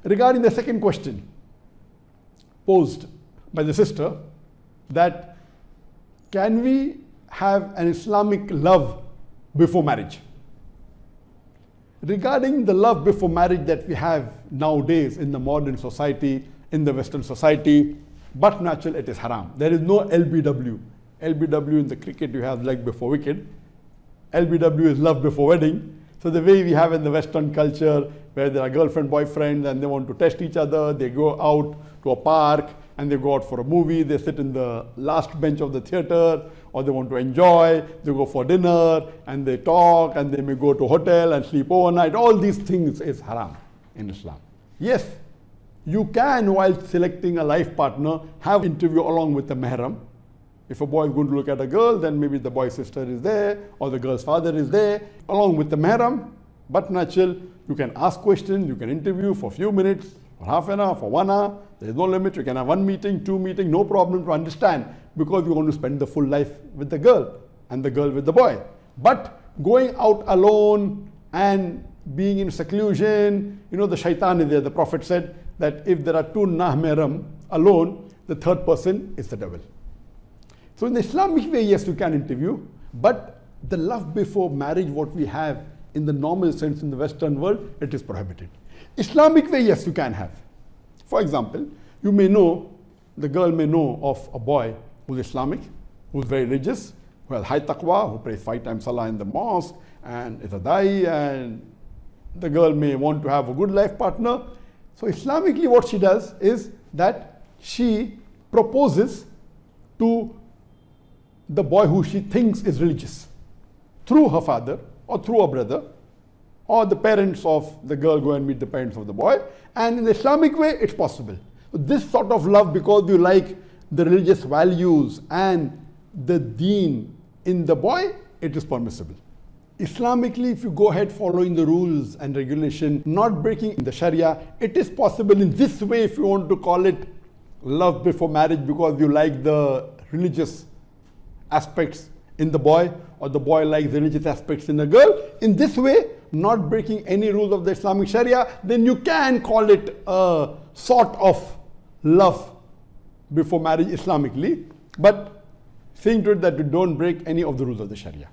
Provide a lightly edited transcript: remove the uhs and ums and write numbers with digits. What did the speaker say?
regarding the second question posed by the sister, that can we have an Islamic love before marriage? Regarding the love before marriage that we have nowadays in the modern society, in the Western society, but natural, it is haram. There is no LBW. LBW in the cricket, you have leg before wicket. LBW is love before wedding. So the way we have in the Western culture, where there are girlfriend, boyfriend, and they want to test each other, they go out to a park and they go out for a movie, they sit in the last bench of the theater, or they want to enjoy, they go for dinner, and they talk, and they may go to a hotel and sleep overnight. All these things is haram in Islam. Yes, you can, while selecting a life partner, have interview along with the mahram. If a boy is going to look at a girl, then maybe the boy's sister is there, or the girl's father is there, along with the mahram. But natural, you can ask questions, you can interview for a few minutes, for half an hour, for 1 hour. There is no limit. You can have 1 meeting, 2 meetings, no problem to understand, because you want to spend the full life with the girl and the girl with the boy. But going out alone and being in seclusion, the shaitan is there. The Prophet said that if there are 2 mahram alone, the third person is the devil. So in the Islamic way, yes, you can interview, but the love before marriage, what we have in the normal sense in the Western world, it is prohibited. Islamic way, yes, you can have. For example, you may know, the girl may know of a boy who's Islamic, who's very religious, who has high taqwa, who prays 5 times salah in the mosque, and is a da'i, and the girl may want to have a good life partner. So Islamically, what she does is that she proposes to the boy who she thinks is religious through her father or through a brother, or the parents of the girl go and meet the parents of the boy, and in the Islamic way it's possible. So this sort of love, because you like the religious values and the deen in the boy, it is permissible. Islamically, if you go ahead following the rules and regulation, not breaking the Sharia, it is possible in this way if you want to call it love before marriage, because you like the religious aspects in the boy, or the boy likes the religious aspects in the girl. In this way, not breaking any rules of the Islamic Sharia, then you can call it a sort of love before marriage Islamically, but seeing to it that you don't break any of the rules of the Sharia.